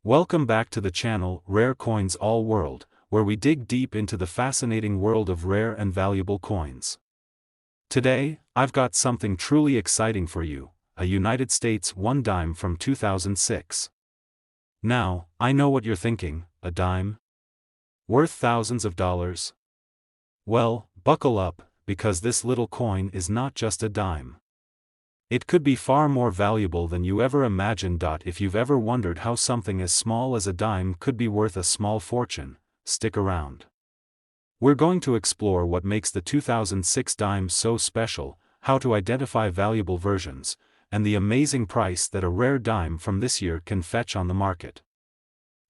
Welcome back to the channel Rare Coins All World, where we dig deep into the fascinating world of rare and valuable coins. Today, I've got something truly exciting for you, a United States 1 dime from 2006. Now, I know what you're thinking, a dime? Worth thousands of dollars? Well, buckle up, because this little coin is not just a dime. It could be far more valuable than you ever imagined. If you've ever wondered how something as small as a dime could be worth a small fortune, stick around. We're going to explore what makes the 2006 dime so special, how to identify valuable versions, and the amazing price that a rare dime from this year can fetch on the market.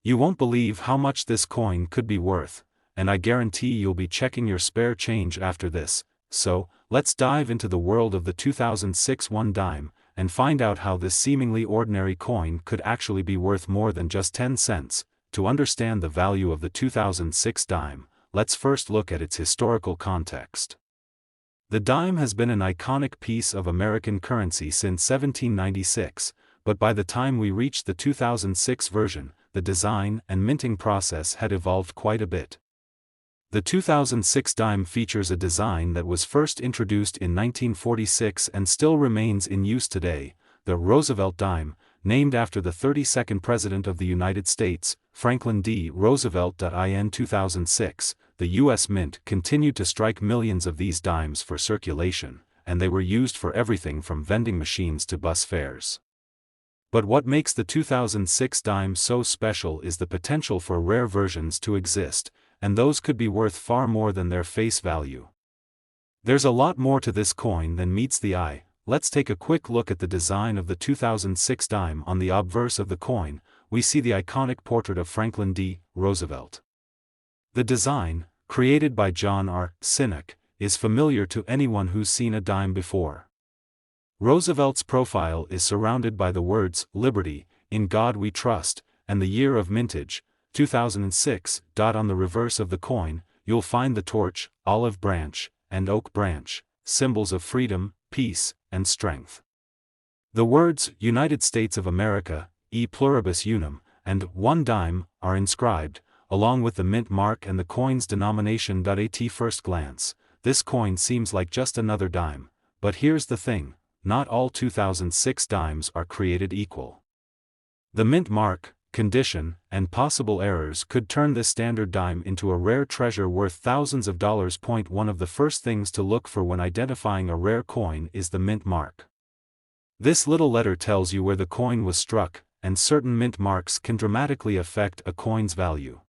You won't believe how much this coin could be worth, and I guarantee you'll be checking your spare change after this. So, let's dive into the world of the 2006 1 dime, and find out how this seemingly ordinary coin could actually be worth more than just 10 cents. To understand the value of the 2006 dime, let's first look at its historical context. The dime has been an iconic piece of American currency since 1796, but by the time we reached the 2006 version, the design and minting process had evolved quite a bit. The 2006 dime features a design that was first introduced in 1946 and still remains in use today, the Roosevelt dime, named after the 32nd President of the United States, Franklin D. Roosevelt. In 2006, the U.S. Mint continued to strike millions of these dimes for circulation, and they were used for everything from vending machines to bus fares. But what makes the 2006 dime so special is the potential for rare versions to exist, and those could be worth far more than their face value. There's a lot more to this coin than meets the eye. Let's take a quick look at the design of the 2006 dime. On the obverse of the coin, we see the iconic portrait of Franklin D. Roosevelt. The design, created by John R. Sinek, is familiar to anyone who's seen a dime before. Roosevelt's profile is surrounded by the words, "Liberty, in God we trust," and the year of mintage, 2006. On the reverse of the coin, you'll find the torch, olive branch, and oak branch, symbols of freedom, peace, and strength. The words, United States of America, e pluribus unum, and 1 dime, are inscribed, along with the mint mark and the coin's denomination. At first glance, this coin seems like just another dime, but here's the thing, not all 2006 dimes are created equal. The mint mark, condition, and possible errors could turn this standard dime into a rare treasure worth thousands of dollars. One of the first things to look for when identifying a rare coin is the mint mark. This little letter tells you where the coin was struck, and certain mint marks can dramatically affect a coin's value.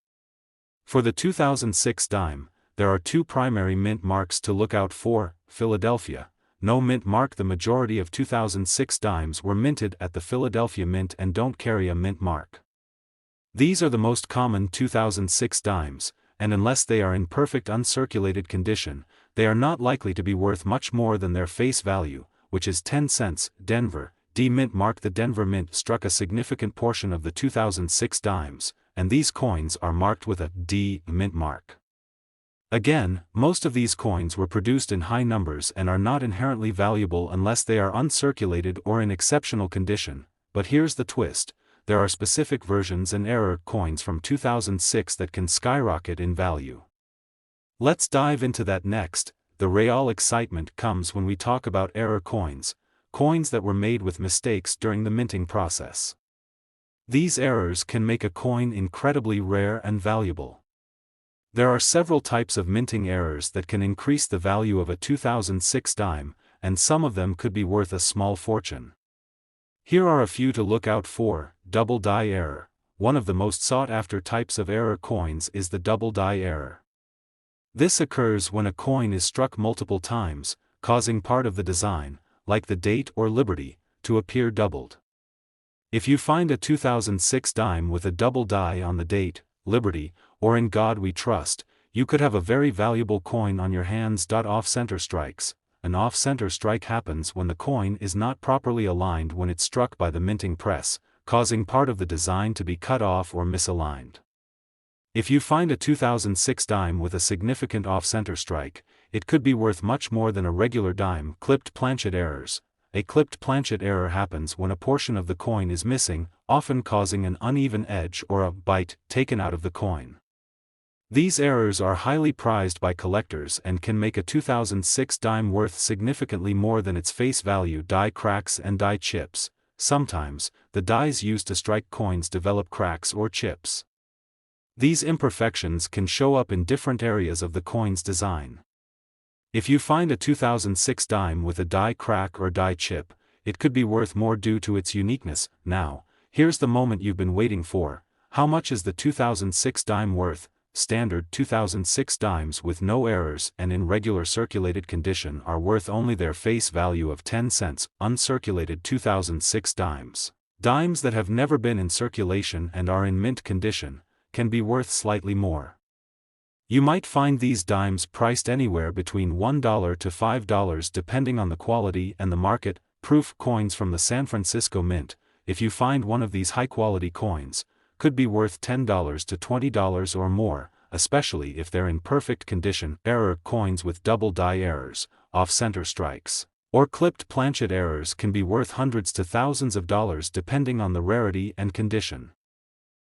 For the 2006 dime, there are 2 primary mint marks to look out for: Philadelphia, no mint mark. The majority of 2006 dimes were minted at the Philadelphia Mint and don't carry a mint mark. These are the most common 2006 dimes, and unless they are in perfect uncirculated condition, they are not likely to be worth much more than their face value, which is 10 cents. Denver, D mint mark. The Denver Mint struck a significant portion of the 2006 dimes, and these coins are marked with a D mint mark. Again, most of these coins were produced in high numbers and are not inherently valuable unless they are uncirculated or in exceptional condition. But here's the twist. There are specific versions and error coins from 2006 that can skyrocket in value. Let's dive into that next. The real excitement comes when we talk about error coins, coins that were made with mistakes during the minting process. These errors can make a coin incredibly rare and valuable. There are several types of minting errors that can increase the value of a 2006 dime, and some of them could be worth a small fortune. Here are a few to look out for. Double die error. One of the most sought-after types of error coins is the double die error. This occurs when a coin is struck multiple times, causing part of the design, like the date or liberty, to appear doubled. If you find a 2006 dime with a double die on the date, liberty, or in God we trust, you could have a very valuable coin on your hands. Off-center strikes. An off-center strike happens when the coin is not properly aligned when it's struck by the minting press, causing part of the design to be cut off or misaligned. If you find a 2006 dime with a significant off-center strike, it could be worth much more than a regular dime. Clipped planchet errors. a clipped planchet error happens when a portion of the coin is missing, often causing an uneven edge or a bite taken out of the coin. These errors are highly prized by collectors and can make a 2006 dime worth significantly more than its face value. Die cracks and die chips. Sometimes, the dies used to strike coins develop cracks or chips. These imperfections can show up in different areas of the coin's design. If you find a 2006 dime with a die crack or die chip, it could be worth more due to its uniqueness. Now, here's the moment you've been waiting for. How much is the 2006 dime worth? Standard 2006 dimes with no errors and in regular circulated condition are worth only their face value of 10 cents. Uncirculated 2006 dimes. Dimes that have never been in circulation and are in mint condition can be worth slightly more. You might find these dimes priced anywhere between $1 to $5 depending on the quality and the market. Proof coins from the San Francisco Mint. If you find one of these high-quality coins, could be worth $10 to $20 or more, especially if they're in perfect condition. Error coins with double die errors, off-center strikes, or clipped planchet errors can be worth hundreds to thousands of dollars depending on the rarity and condition.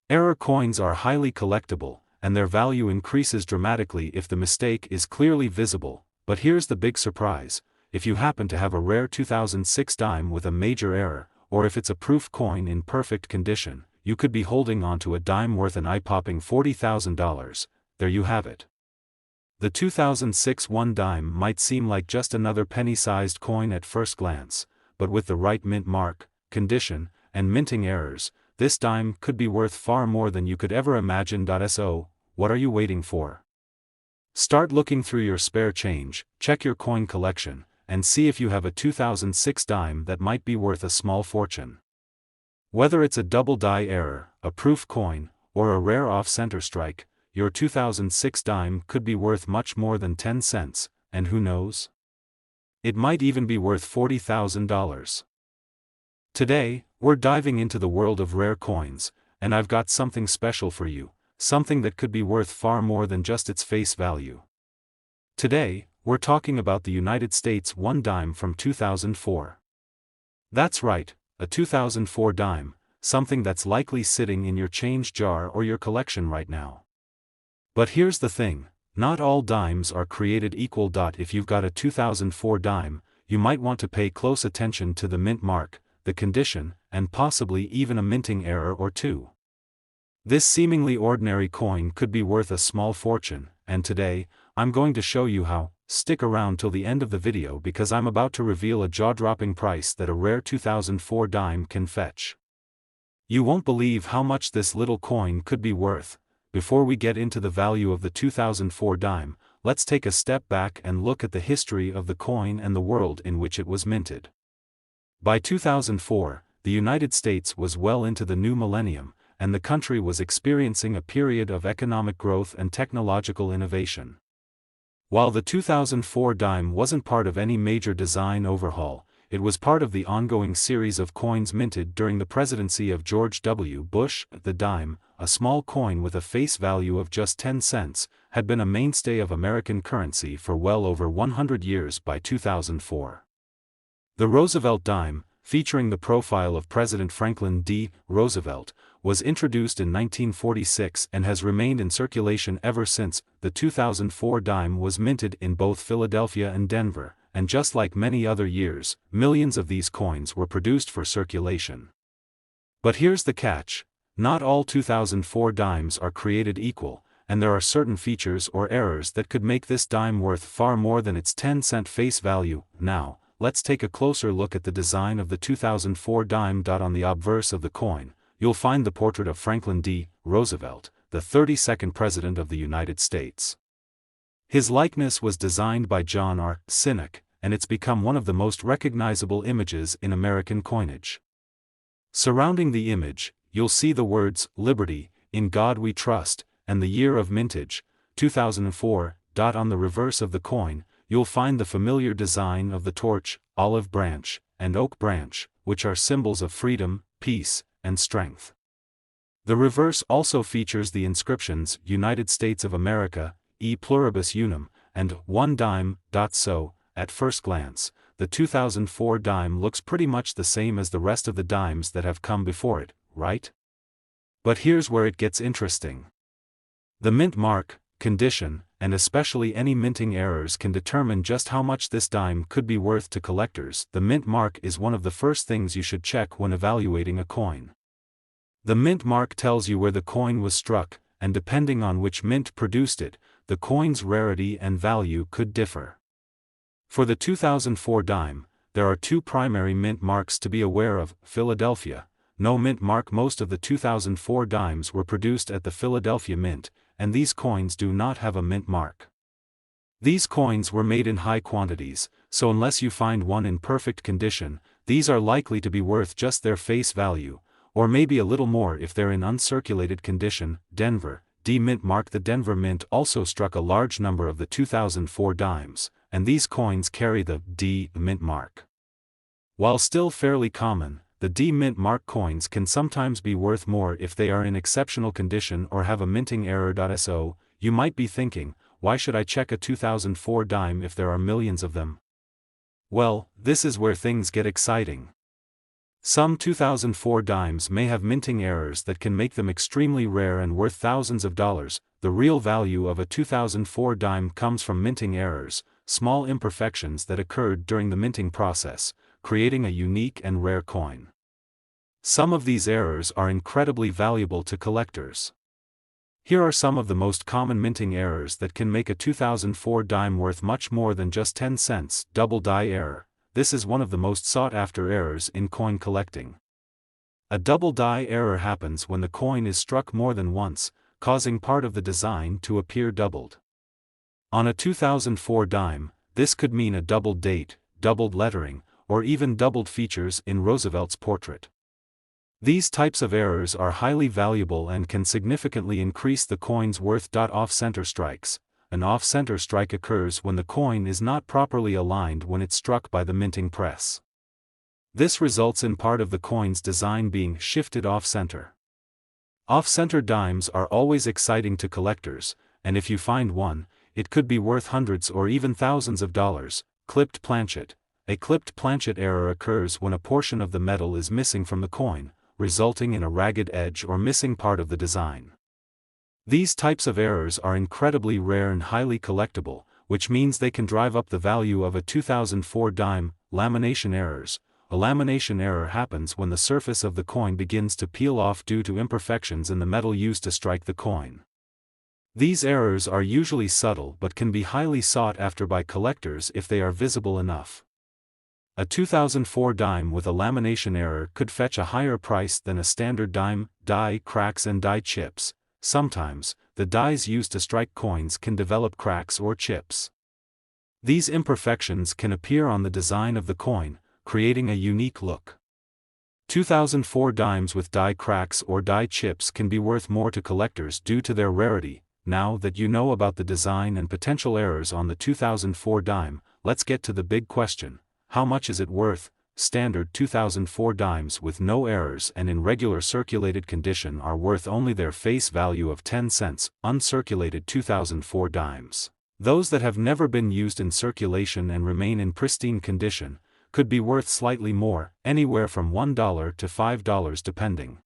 Error coins are highly collectible, and their value increases dramatically if the mistake is clearly visible. But here's the big surprise: if you happen to have a rare 2006 dime with a major error, or if it's a proof coin in perfect condition, you could be holding on to a dime worth an eye-popping $40,000. There you have it. The 2006 one dime might seem like just another penny-sized coin at first glance, but with the right mint mark, condition, and minting errors, this dime could be worth far more than you could ever imagine. So, what are you waiting for? Start looking through your spare change, check your coin collection, and see if you have a 2006 dime that might be worth a small fortune. Whether it's a double die error, a proof coin, or a rare off-center strike, your 2006 dime could be worth much more than 10 cents, and who knows? It might even be worth $40,000. Today, we're diving into the world of rare coins, and I've got something special for you, something that could be worth far more than just its face value. Today, we're talking about the United States one dime from 2004. That's right, a 2004 dime, something that's likely sitting in your change jar or your collection right now. But here's the thing, not all dimes are created equal. If you've got a 2004 dime, you might want to pay close attention to the mint mark, the condition, and possibly even a minting error or two. This seemingly ordinary coin could be worth a small fortune, and today, I'm going to show you how. Stick around till the end of the video because I'm about to reveal a jaw-dropping price that a rare 2004 dime can fetch. You won't believe how much this little coin could be worth. Before we get into the value of the 2004 dime, let's take a step back and look at the history of the coin and the world in which it was minted. By 2004, the United States was well into the new millennium, and the country was experiencing a period of economic growth and technological innovation. While the 2004 dime wasn't part of any major design overhaul, it was part of the ongoing series of coins minted during the presidency of George W. Bush. The dime, a small coin with a face value of just 10 cents, had been a mainstay of American currency for well over 100 years by 2004. The Roosevelt dime, featuring the profile of President Franklin D. Roosevelt, was introduced in 1946 and has remained in circulation ever since. The 2004 dime was minted in both Philadelphia and Denver, and just like many other years, millions of these coins were produced for circulation. But here's the catch: not all 2004 dimes are created equal, and there are certain features or errors that could make this dime worth far more than its 10-cent face value. Now, let's take a closer look at the design of the 2004 dime. On the obverse of the coin, you'll find the portrait of Franklin D. Roosevelt, the 32nd President of the United States. His likeness was designed by John R. Sinek, and it's become one of the most recognizable images in American coinage. Surrounding the image, you'll see the words, "Liberty, in God We Trust," and the year of mintage, 2004. On the reverse of the coin, you'll find the familiar design of the torch, olive branch, and oak branch, which are symbols of freedom, peace, and strength. The reverse also features the inscriptions United States of America, E pluribus unum, and one dime. So, at first glance, the 2004 dime looks pretty much the same as the rest of the dimes that have come before it, right? But here's where it gets interesting. The mint mark, condition, and especially any minting errors can determine just how much this dime could be worth to collectors. The mint mark is one of the first things you should check when evaluating a coin. The mint mark tells you where the coin was struck, and depending on which mint produced it, the coin's rarity and value could differ. For the 2004 dime, there are two primary mint marks to be aware of: Philadelphia, no mint mark. Most of the 2004 dimes were produced at the Philadelphia Mint, and these coins do not have a mint mark. These coins were made in high quantities, so unless you find one in perfect condition, these are likely to be worth just their face value, or maybe a little more if they're in uncirculated condition. Denver, D mint mark. The Denver Mint also struck a large number of the 2004 dimes, and these coins carry the D mint mark. While still fairly common, the D mint mark coins can sometimes be worth more if they are in exceptional condition or have a minting error. So, you might be thinking, why should I check a 2004 dime if there are millions of them? Well, this is where things get exciting. Some 2004 dimes may have minting errors that can make them extremely rare and worth thousands of dollars. The real value of a 2004 dime comes from minting errors, small imperfections that occurred during the minting process, creating a unique and rare coin. Some of these errors are incredibly valuable to collectors. Here are some of the most common minting errors that can make a 2004 dime worth much more than just 10 cents. Double die error. This is one of the most sought-after errors in coin collecting. A double die error happens when the coin is struck more than once, causing part of the design to appear doubled. On a 2004 dime, this could mean a doubled date, doubled lettering, or even doubled features in Roosevelt's portrait. These types of errors are highly valuable and can significantly increase the coin's worth. Off-center strikes. An off-center strike occurs when the coin is not properly aligned when it's struck by the minting press. This results in part of the coin's design being shifted off-center. Off-center dimes are always exciting to collectors, and if you find one, it could be worth hundreds or even thousands of dollars. Clipped planchet. A clipped planchet error occurs when a portion of the metal is missing from the coin, resulting in a ragged edge or missing part of the design. These types of errors are incredibly rare and highly collectible, which means they can drive up the value of a 2004 dime. Lamination errors. A lamination error happens when the surface of the coin begins to peel off due to imperfections in the metal used to strike the coin. These errors are usually subtle but can be highly sought after by collectors if they are visible enough. A 2004 dime with a lamination error could fetch a higher price than a standard dime. Die cracks and die chips. Sometimes, the dies used to strike coins can develop cracks or chips. These imperfections can appear on the design of the coin, creating a unique look. 2004 dimes with die cracks or die chips can be worth more to collectors due to their rarity. Now that you know about the design and potential errors on the 2004 dime, let's get to the big question: how much is it worth? Standard 2004 dimes with no errors and in regular circulated condition are worth only their face value of 10 cents. Uncirculated 2004 dimes, those that have never been used in circulation and remain in pristine condition, could be worth slightly more, anywhere from $1 to $5 depending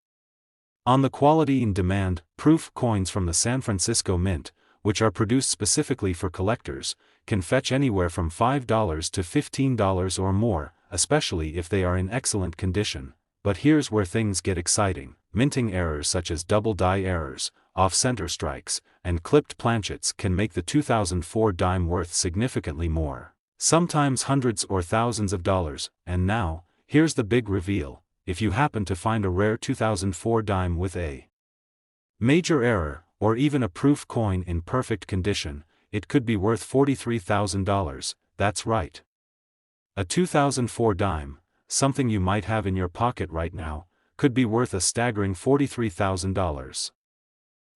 on the quality and demand. Proof coins from the San Francisco Mint, which are produced specifically for collectors, can fetch anywhere from $5 to $15 or more, especially if they are in excellent condition. But here's where things get exciting. Minting errors such as double die errors, off-center strikes, and clipped planchets can make the 2004 dime worth significantly more, sometimes hundreds or thousands of dollars. And now, here's the big reveal: if you happen to find a rare 2004 dime with a major error, or even a proof coin in perfect condition, it could be worth $43,000, that's right. A 2004 dime, something you might have in your pocket right now, could be worth a staggering $43,000.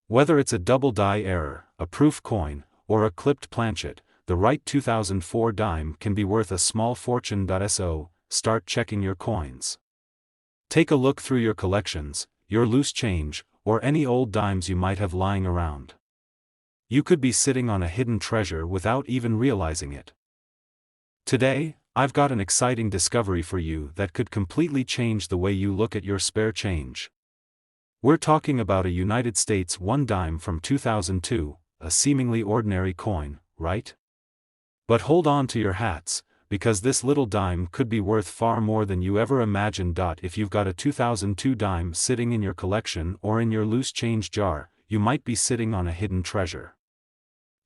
Whether it's a double die error, a proof coin, or a clipped planchet, the right 2004 dime can be worth a small fortune. So, start checking your coins. Take a look through your collections, your loose change, or any old dimes you might have lying around. You could be sitting on a hidden treasure without even realizing it. Today, I've got an exciting discovery for you that could completely change the way you look at your spare change. We're talking about a United States 1 dime from 2002, a seemingly ordinary coin, right? But hold on to your hats, because this little dime could be worth far more than you ever imagined. If you've got a 2002 dime sitting in your collection or in your loose change jar, you might be sitting on a hidden treasure.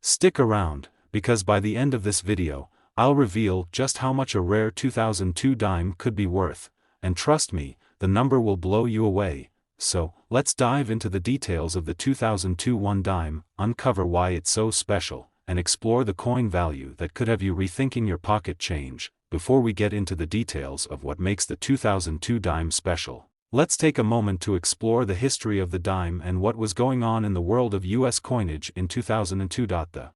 Stick around, because by the end of this video, I'll reveal just how much a rare 2002 dime could be worth, and trust me, the number will blow you away. So, let's dive into the details of the 2002 1 dime, uncover why it's so special, and explore the coin value that could have you rethinking your pocket change. Before we get into the details of what makes the 2002 dime special, let's take a moment to explore the history of the dime and what was going on in the world of U.S. coinage in 2002. The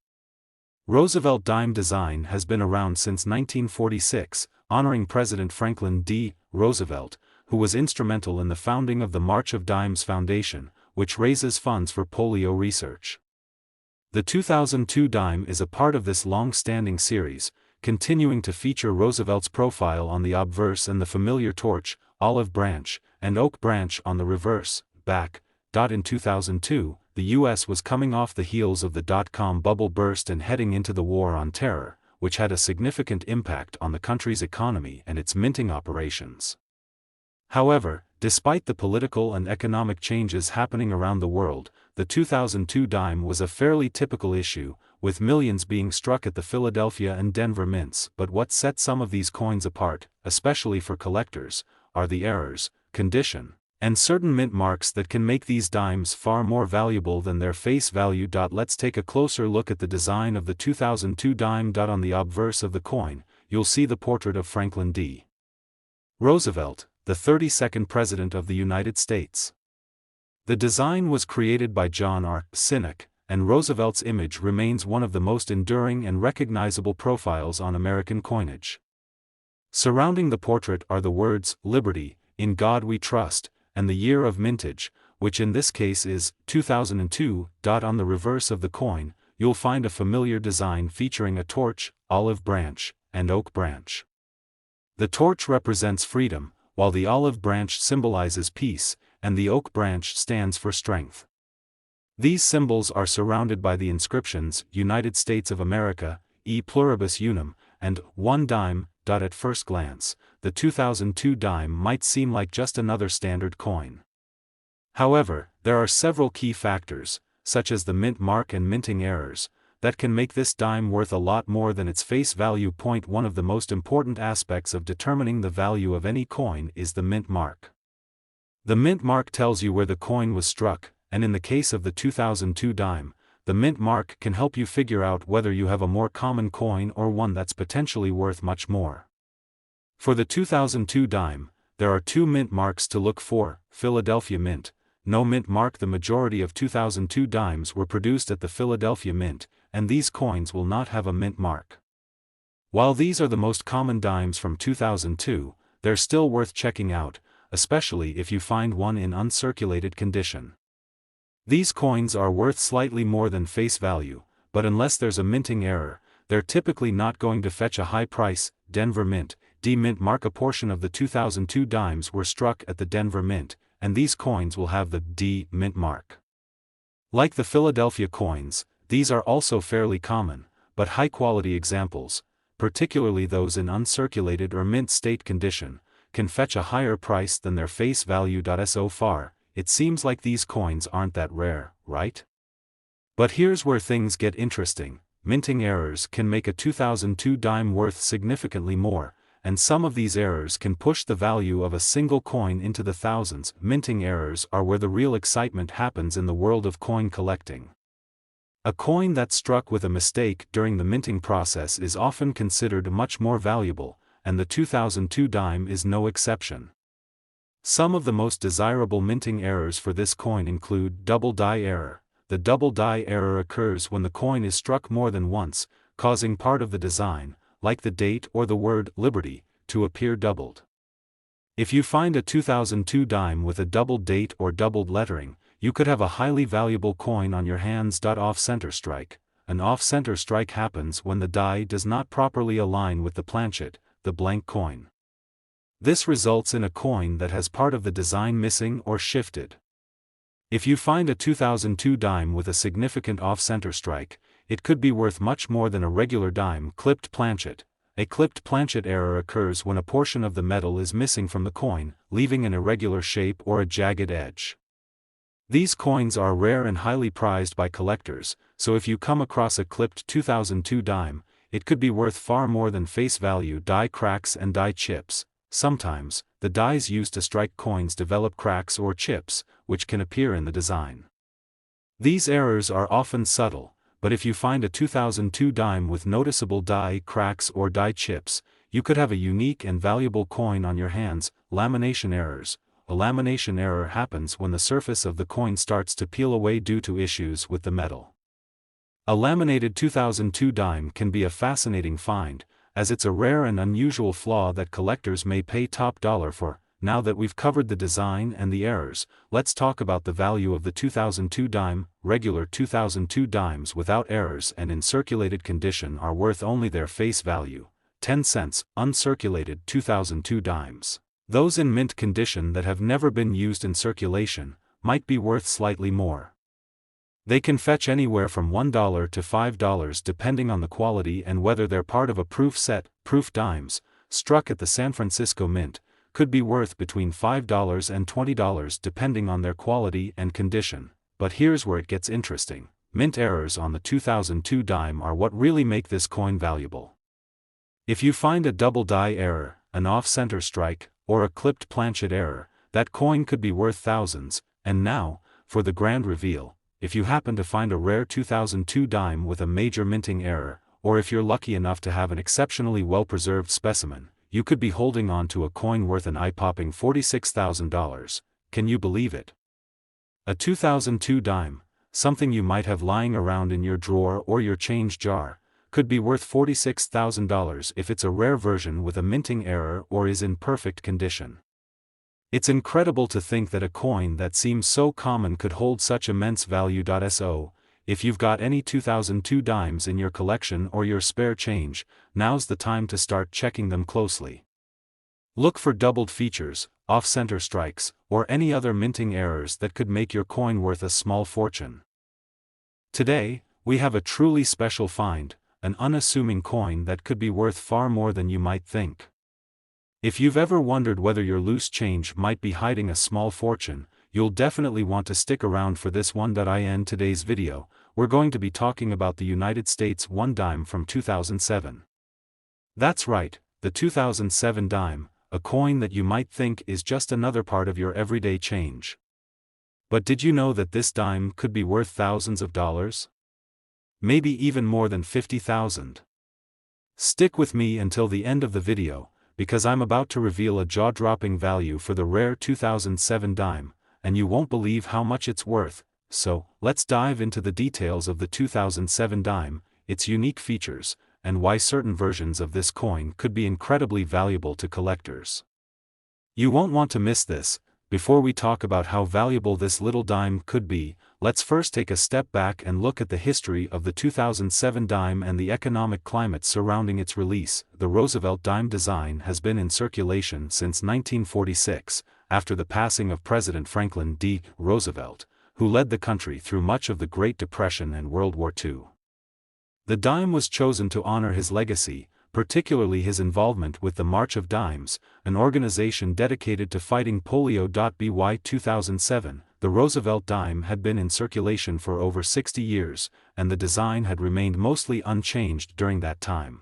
Roosevelt dime design has been around since 1946, honoring President Franklin D. Roosevelt, who was instrumental in the founding of the March of Dimes Foundation, which raises funds for polio research. The 2002 dime is a part of this long-standing series, continuing to feature Roosevelt's profile on the obverse and the familiar torch, olive branch, and oak branch on the reverse, back. In 2002, the U.S. was coming off the heels of the dot-com bubble burst and heading into the War on Terror, which had a significant impact on the country's economy and its minting operations. However, despite the political and economic changes happening around the world, the 2002 dime was a fairly typical issue, with millions being struck at the Philadelphia and Denver mints. But what set some of these coins apart, especially for collectors, are the errors, condition, and certain mint marks that can make these dimes far more valuable than their face value. Let's take a closer look at the design of the 2002 dime. On the obverse of the coin, you'll see the portrait of Franklin D. Roosevelt, the 32nd President of the United States. The design was created by John R. Sinek, and Roosevelt's image remains one of the most enduring and recognizable profiles on American coinage. Surrounding the portrait are the words, "Liberty, in God we trust," and the year of mintage, which in this case is 2002. On the reverse of the coin, you'll find a familiar design featuring a torch, olive branch, and oak branch. The torch represents freedom, while the olive branch symbolizes peace, and the oak branch stands for strength. These symbols are surrounded by the inscriptions, United States of America, E pluribus unum, and 1 dime. At first glance, the 2002 dime might seem like just another standard coin. However, there are several key factors, such as the mint mark and minting errors, that can make this dime worth a lot more than its face value. One of the most important aspects of determining the value of any coin is the mint mark. The mint mark tells you where the coin was struck, and in the case of the 2002 dime, the mint mark can help you figure out whether you have a more common coin or one that's potentially worth much more. For the 2002 dime, there are 2 mint marks to look for: Philadelphia Mint, no mint mark. The majority of 2002 dimes were produced at the Philadelphia Mint, and these coins will not have a mint mark. While these are the most common dimes from 2002, they're still worth checking out, especially if you find one in uncirculated condition. These coins are worth slightly more than face value, but unless there's a minting error, they're typically not going to fetch a high price. Denver Mint, D mint mark. A portion of the 2002 dimes were struck at the Denver Mint, and these coins will have the D mint mark. Like the Philadelphia coins, these are also fairly common, but high-quality examples, particularly those in uncirculated or mint state condition, can fetch a higher price than their face value. So far, it seems like these coins aren't that rare, right? But here's where things get interesting. Minting errors can make a 2002 dime worth significantly more, and some of these errors can push the value of a single coin into the thousands. Minting errors are where the real excitement happens in the world of coin collecting. A coin that's struck with a mistake during the minting process is often considered much more valuable, and the 2002 dime is no exception. Some of the most desirable minting errors for this coin include double die error. The double die error occurs when the coin is struck more than once, causing part of the design, like the date or the word "Liberty," to appear doubled. If you find a 2002 dime with a doubled date or doubled lettering, you could have a highly valuable coin on your hands. Off-center strike. An off-center strike happens when the die does not properly align with the planchet, the blank coin. This results in a coin that has part of the design missing or shifted. If you find a 2002 dime with a significant off-center strike, it could be worth much more than a regular dime. Clipped planchet. A clipped planchet error occurs when a portion of the metal is missing from the coin, leaving an irregular shape or a jagged edge. These coins are rare and highly prized by collectors, so if you come across a clipped 2002 dime, it could be worth far more than face value. Die cracks and die chips. Sometimes, the dies used to strike coins develop cracks or chips, which can appear in the design. These errors are often subtle, but if you find a 2002 dime with noticeable die cracks or die chips, you could have a unique and valuable coin on your hands. Lamination errors. A lamination error happens when the surface of the coin starts to peel away due to issues with the metal. A laminated 2002 dime can be a fascinating find, as it's a rare and unusual flaw that collectors may pay top dollar for. Now that we've covered the design and the errors, let's talk about the value of the 2002 dime. Regular 2002 dimes without errors and in circulated condition are worth only their face value, 10 cents. Uncirculated 2002 dimes, those in mint condition that have never been used in circulation, might be worth slightly more. They can fetch anywhere from $1 to $5 depending on the quality and whether they're part of a proof set. Proof dimes, struck at the San Francisco Mint, could be worth between $5 and $20 depending on their quality and condition. But here's where it gets interesting. Mint errors on the 2002 dime are what really make this coin valuable. If you find a double die error, an off-center strike, or a clipped planchet error, that coin could be worth thousands. And now, for the grand reveal. If you happen to find a rare 2002 dime with a major minting error, or if you're lucky enough to have an exceptionally well-preserved specimen, you could be holding on to a coin worth an eye-popping $46,000. Can you believe it? A 2002 dime, something you might have lying around in your drawer or your change jar, could be worth $46,000 if it's a rare version with a minting error or is in perfect condition. It's incredible to think that a coin that seems so common could hold such immense value. So, if you've got any 2002 dimes in your collection or your spare change, now's the time to start checking them closely. Look for doubled features, off-center strikes, or any other minting errors that could make your coin worth a small fortune. Today, we have a truly special find, an unassuming coin that could be worth far more than you might think. If you've ever wondered whether your loose change might be hiding a small fortune, you'll definitely want to stick around for this one. In today's video, we're going to be talking about the United States 1 dime from 2007. That's right, the 2007 dime, a coin that you might think is just another part of your everyday change. But did you know that this dime could be worth thousands of dollars? Maybe even more than $50,000. Stick with me until the end of the video, because I'm about to reveal a jaw-dropping value for the rare 2007 dime, and you won't believe how much it's worth. So, let's dive into the details of the 2007 dime, its unique features, and why certain versions of this coin could be incredibly valuable to collectors. You won't want to miss this. Before we talk about how valuable this little dime could be, let's first take a step back and look at the history of the 2007 dime and the economic climate surrounding its release. The Roosevelt dime design has been in circulation since 1946, after the passing of President Franklin D. Roosevelt, who led the country through much of the Great Depression and World War II. The dime was chosen to honor his legacy, particularly his involvement with the March of Dimes, an organization dedicated to fighting polio. By 2007, the Roosevelt dime had been in circulation for over 60 years, and the design had remained mostly unchanged during that time.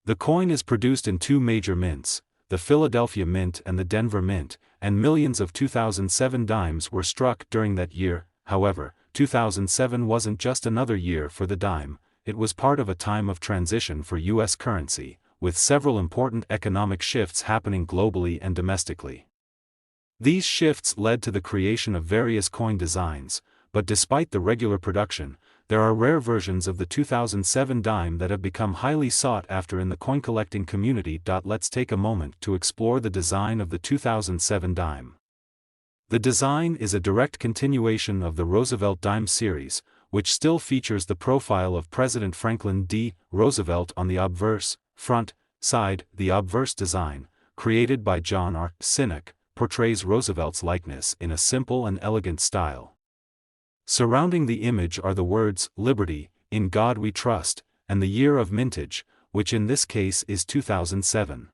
The coin is produced in two major mints, the Philadelphia Mint and the Denver Mint, and millions of 2007 dimes were struck during that year. However, 2007 wasn't just another year for the dime. It was part of a time of transition for U.S. currency, with several important economic shifts happening globally and domestically. These shifts led to the creation of various coin designs, but despite the regular production, there are rare versions of the 2007 dime that have become highly sought after in the coin collecting community. Let's take a moment to explore the design of the 2007 dime. The design is a direct continuation of the Roosevelt dime series, which still features the profile of President Franklin D. Roosevelt on the obverse, front, side, the obverse design, created by John R. Sinek, portrays Roosevelt's likeness in a simple and elegant style. Surrounding the image are the words, "Liberty, in God we trust," and the year of mintage, which in this case is 2007.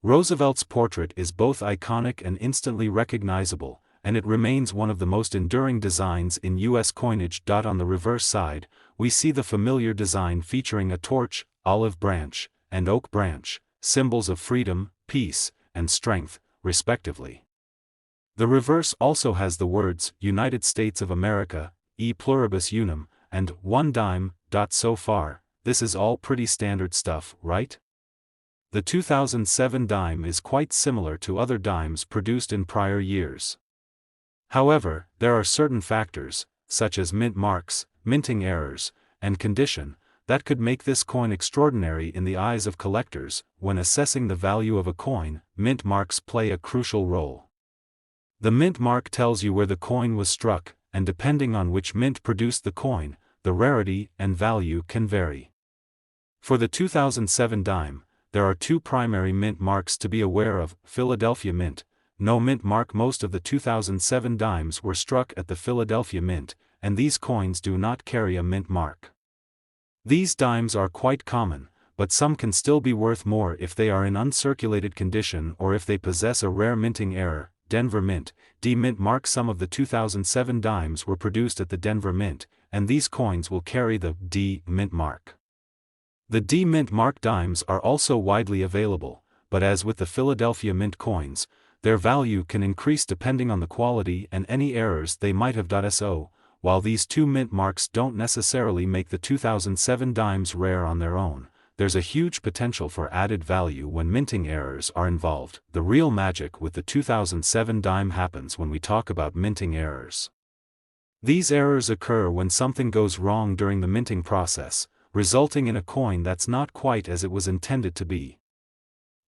Roosevelt's portrait is both iconic and instantly recognizable, and it remains one of the most enduring designs in U.S. coinage. On the reverse side, we see the familiar design featuring a torch, olive branch, and oak branch, symbols of freedom, peace, and strength, respectively. The reverse also has the words, United States of America, e pluribus unum, and 1 dime. So far, this is all pretty standard stuff, right? The 2007 dime is quite similar to other dimes produced in prior years. However, there are certain factors, such as mint marks, minting errors, and condition, that could make this coin extraordinary in the eyes of collectors. When assessing the value of a coin, mint marks play a crucial role. The mint mark tells you where the coin was struck, and depending on which mint produced the coin, the rarity and value can vary. For the 2007 dime, there are two primary mint marks to be aware of: Philadelphia Mint, no mint mark. Most of the 2007 dimes were struck at the Philadelphia Mint, and these coins do not carry a mint mark. These dimes are quite common, but some can still be worth more if they are in uncirculated condition or if they possess a rare minting error. Denver Mint, D mint mark. Some of the 2007 dimes were produced at the Denver Mint, and these coins will carry the D mint mark. The D mint mark dimes are also widely available, but as with the Philadelphia Mint coins, their value can increase depending on the quality and any errors they might have. So, while these two mint marks don't necessarily make the 2007 dimes rare on their own, there's a huge potential for added value when minting errors are involved. The real magic with the 2007 dime happens when we talk about minting errors. These errors occur when something goes wrong during the minting process, resulting in a coin that's not quite as it was intended to be.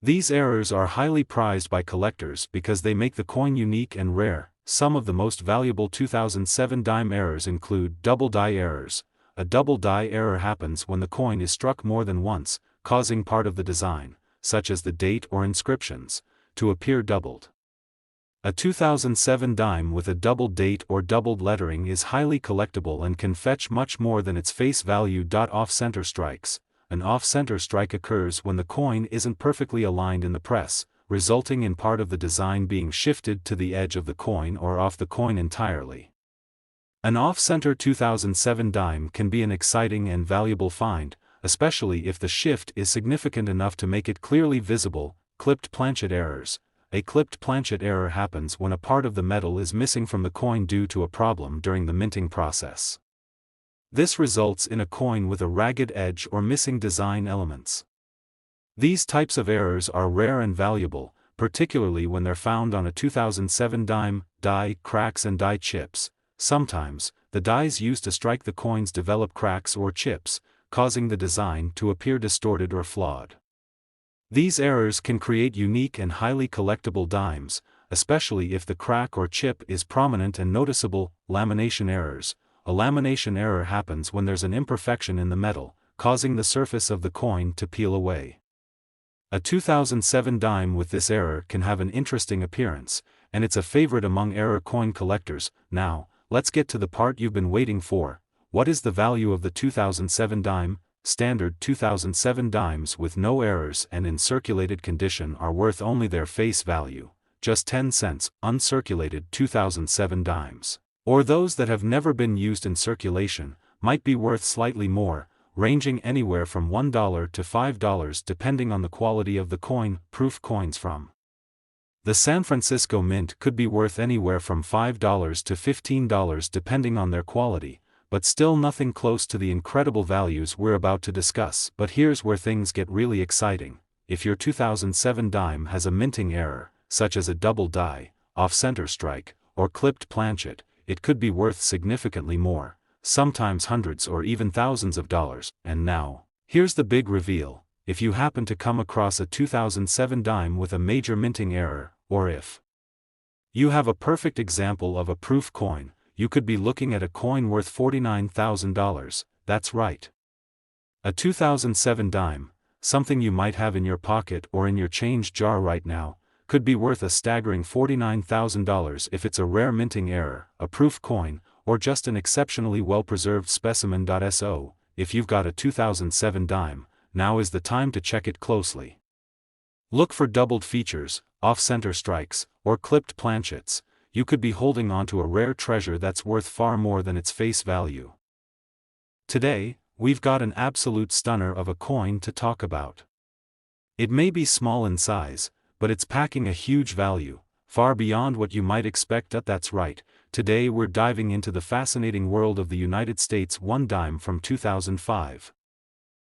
These errors are highly prized by collectors because they make the coin unique and rare. Some of the most valuable 2007 dime errors include double die errors. A double die error happens when the coin is struck more than once, causing part of the design, such as the date or inscriptions, to appear doubled. A 2007 dime with a doubled date or doubled lettering is highly collectible and can fetch much more than its face value. Off-center strikes. An off-center strike occurs when the coin isn't perfectly aligned in the press, resulting in part of the design being shifted to the edge of the coin or off the coin entirely. An off-center 2007 dime can be an exciting and valuable find, especially if the shift is significant enough to make it clearly visible. Clipped planchet errors. A clipped planchet error happens when a part of the metal is missing from the coin due to a problem during the minting process. This results in a coin with a ragged edge or missing design elements. These types of errors are rare and valuable, particularly when they're found on a 2007 dime. Die cracks and die chips. Sometimes, the dies used to strike the coins develop cracks or chips, causing the design to appear distorted or flawed. These errors can create unique and highly collectible dimes, especially if the crack or chip is prominent and noticeable. Lamination errors. A lamination error happens when there's an imperfection in the metal, causing the surface of the coin to peel away. A 2007 dime with this error can have an interesting appearance, and it's a favorite among error coin collectors. Now, let's get to the part you've been waiting for. What is the value of the 2007 dime? Standard 2007 dimes with no errors and in circulated condition are worth only their face value, just 10 cents. Uncirculated 2007 dimes, or those that have never been used in circulation, might be worth slightly more, ranging anywhere from $1 to $5 depending on the quality of the coin. Proof coins from the San Francisco Mint could be worth anywhere from $5 to $15 depending on their quality, but still nothing close to the incredible values we're about to discuss. But here's where things get really exciting. If your 2007 dime has a minting error, such as a double die, off-center strike, or clipped planchet, it could be worth significantly more, sometimes hundreds or even thousands of dollars. And now, here's the big reveal. If you happen to come across a 2007 dime with a major minting error, or if you have a perfect example of a proof coin, you could be looking at a coin worth $49,000, that's right. A 2007 dime, something you might have in your pocket or in your change jar right now, could be worth a staggering $49,000 if it's a rare minting error, a proof coin, or just an exceptionally well-preserved specimen. So, if you've got a 2007 dime, now is the time to check it closely. Look for doubled features, off-center strikes, or clipped planchets. You could be holding onto a rare treasure that's worth far more than its face value. Today, we've got an absolute stunner of a coin to talk about. It may be small in size, but it's packing a huge value, far beyond what you might expect. That's right, today we're diving into the fascinating world of the United States $1 dime from 2005.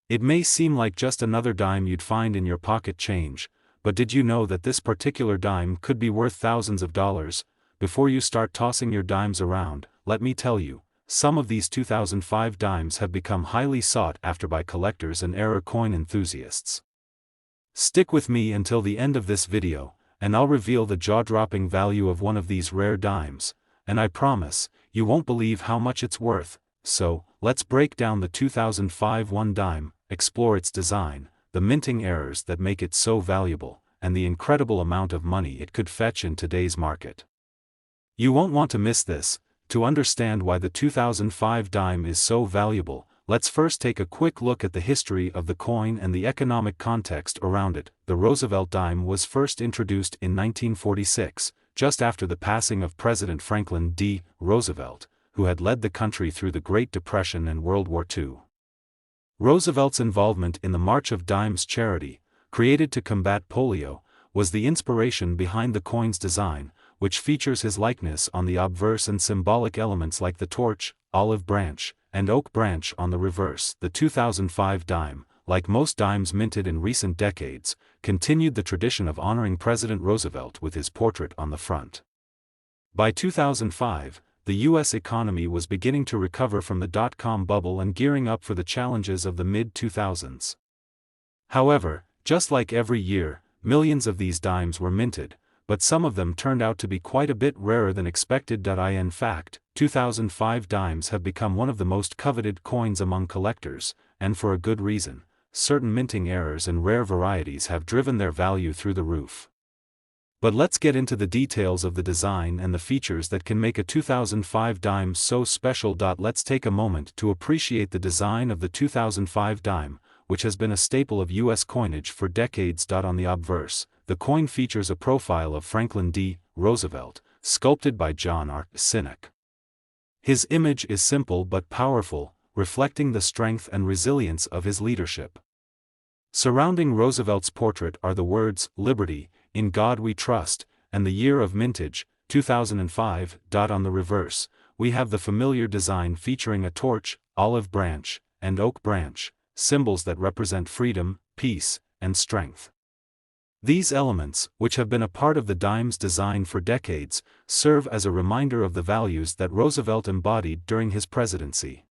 It may seem like just another dime you'd find in your pocket change, but did you know that this particular dime could be worth thousands of dollars? Before you start tossing your dimes around, let me tell you, some of these 2005 dimes have become highly sought after by collectors and error coin enthusiasts. Stick with me until the end of this video, and I'll reveal the jaw-dropping value of one of these rare dimes, and I promise, you won't believe how much it's worth. So, let's break down the 2005 $1 dime, explore its design, the minting errors that make it so valuable, and the incredible amount of money it could fetch in today's market. You won't want to miss this. To understand why the 2005 dime is so valuable, let's first take a quick look at the history of the coin and the economic context around it. The Roosevelt dime was first introduced in 1946, just after the passing of President Franklin D. Roosevelt, who had led the country through the Great Depression and World War II. Roosevelt's involvement in the March of Dimes charity, created to combat polio, was the inspiration behind the coin's design, which features his likeness on the obverse and symbolic elements like the torch, olive branch, and oak branch on the reverse. The 2005 dime, like most dimes minted in recent decades, continued the tradition of honoring President Roosevelt with his portrait on the front. By 2005, the U.S. economy was beginning to recover from the dot-com bubble and gearing up for the challenges of the mid-2000s. However, just like every year, millions of these dimes were minted, but some of them turned out to be quite a bit rarer than expected. In fact, 2005 dimes have become one of the most coveted coins among collectors, and for a good reason. Certain minting errors and rare varieties have driven their value through the roof. But let's get into the details of the design and the features that can make a 2005 dime so special. Let's take a moment to appreciate the design of the 2005 dime, which has been a staple of U.S. coinage for decades. On the obverse, the coin features a profile of Franklin D. Roosevelt, sculpted by John R. Sinek. His image is simple but powerful, reflecting the strength and resilience of his leadership. Surrounding Roosevelt's portrait are the words, "Liberty, in God we trust," and the year of mintage, 2005. On the reverse, we have the familiar design featuring a torch, olive branch, and oak branch, symbols that represent freedom, peace, and strength. These elements, which have been a part of the dime's design for decades, serve as a reminder of the values that Roosevelt embodied during his presidency.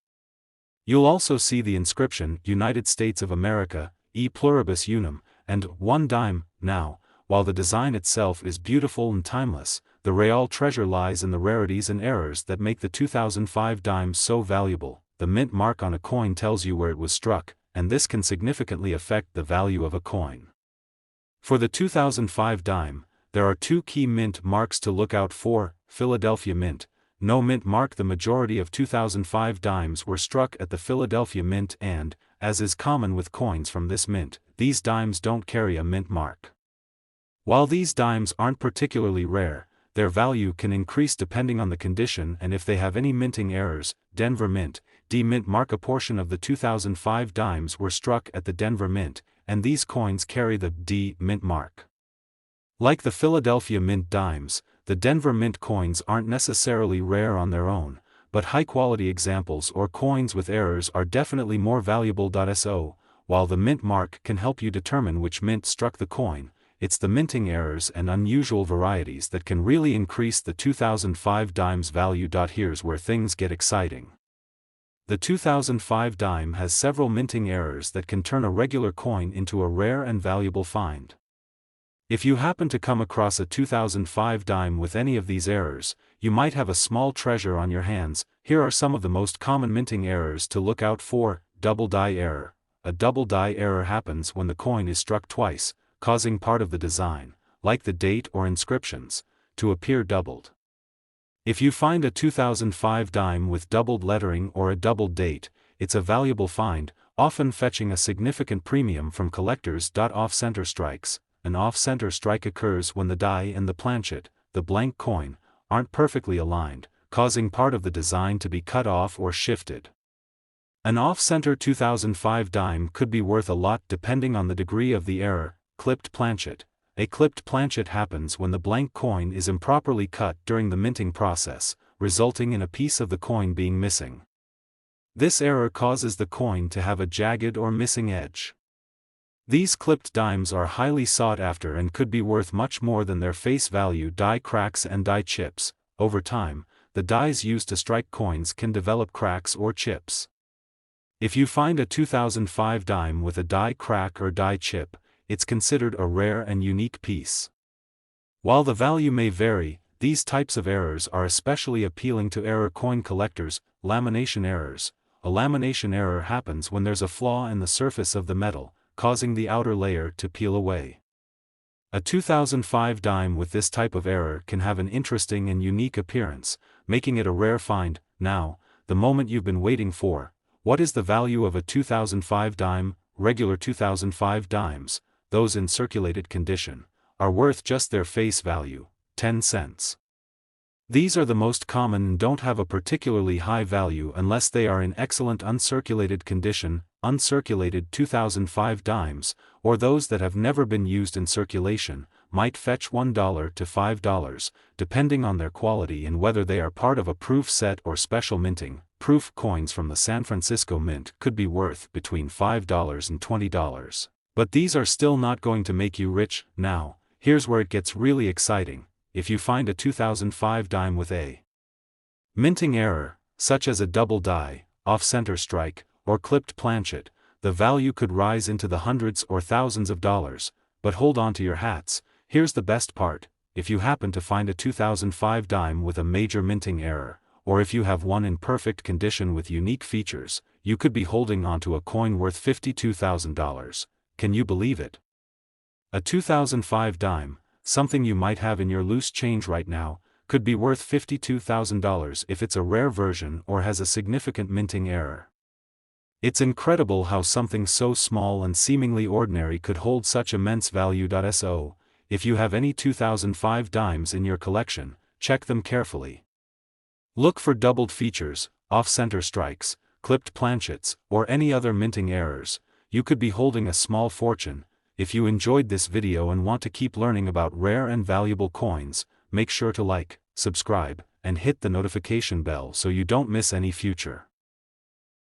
You'll also see the inscription, United States of America, E pluribus unum, and $1 dime. Now, while the design itself is beautiful and timeless, the real treasure lies in the rarities and errors that make the 2005 dime so valuable. The mint mark on a coin tells you where it was struck, and this can significantly affect the value of a coin. For the 2005 dime, there are two key mint marks to look out for: Philadelphia Mint. No mint mark. The majority of 2005 dimes were struck at the Philadelphia Mint, and, as is common with coins from this mint, these dimes don't carry a mint mark. While these dimes aren't particularly rare, their value can increase depending on the condition and if they have any minting errors. Denver Mint, D mint mark. A portion of the 2005 dimes were struck at the Denver Mint, and these coins carry the D mint mark. Like the Philadelphia Mint dimes, the Denver Mint coins aren't necessarily rare on their own, but high-quality examples or coins with errors are definitely more valuable. So, while the mint mark can help you determine which mint struck the coin, it's the minting errors and unusual varieties that can really increase the 2005 dime's value. Here's where things get exciting. The 2005 dime has several minting errors that can turn a regular coin into a rare and valuable find. If you happen to come across a 2005 dime with any of these errors, you might have a small treasure on your hands. Here are some of the most common minting errors to look out for. Double die error. a double die error happens when the coin is struck twice, causing part of the design, like the date or inscriptions, to appear doubled. If you find a 2005 dime with doubled lettering or a doubled date, it's a valuable find, often fetching a significant premium from collectors. Off-center strikes. An off-center strike occurs when the die and the planchet, the blank coin, aren't perfectly aligned, causing part of the design to be cut off or shifted. An off-center 2005 dime could be worth a lot depending on the degree of the error. Clipped planchet. A clipped planchet happens when the blank coin is improperly cut during the minting process, resulting in a piece of the coin being missing. This error causes the coin to have a jagged or missing edge. These clipped dimes are highly sought after and could be worth much more than their face value. Die cracks and die chips. Over time, the dies used to strike coins can develop cracks or chips. If you find a 2005 dime with a die crack or die chip, it's considered a rare and unique piece. While the value may vary, these types of errors are especially appealing to error coin collectors. Lamination errors. A lamination error happens when there's a flaw in the surface of the metal, causing the outer layer to peel away. A 2005 dime with this type of error can have an interesting and unique appearance, making it a rare find. Now, the moment you've been waiting for. What is the value of a 2005 dime? Regular 2005 dimes, those in circulated condition, are worth just their face value, 10 cents. These are the most common and don't have a particularly high value unless they are in excellent uncirculated condition. Uncirculated 2005 dimes, or those that have never been used in circulation, might fetch $1 to $5, depending on their quality and whether they are part of a proof set or special minting. Proof coins from the San Francisco Mint could be worth between $5 and $20. But these are still not going to make you rich. Now, here's where it gets really exciting. If you find a 2005 dime with a minting error, such as a double die, off-center strike, or clipped planchet, the value could rise into the hundreds or thousands of dollars. But hold on to your hats. Here's the best part. If you happen to find a 2005 dime with a major minting error, or if you have one in perfect condition with unique features, you could be holding onto a coin worth $52,000. Can you believe it? A 2005 dime, something you might have in your loose change right now, could be worth $52,000 if it's a rare version or has a significant minting error. It's incredible how something so small and seemingly ordinary could hold such immense value. So, if you have any 2005 dimes in your collection, check them carefully. Look for doubled features, off-center strikes, clipped planchets, or any other minting errors. You could be holding a small fortune. If you enjoyed this video and want to keep learning about rare and valuable coins, make sure to like, subscribe, and hit the notification bell so you don't miss any future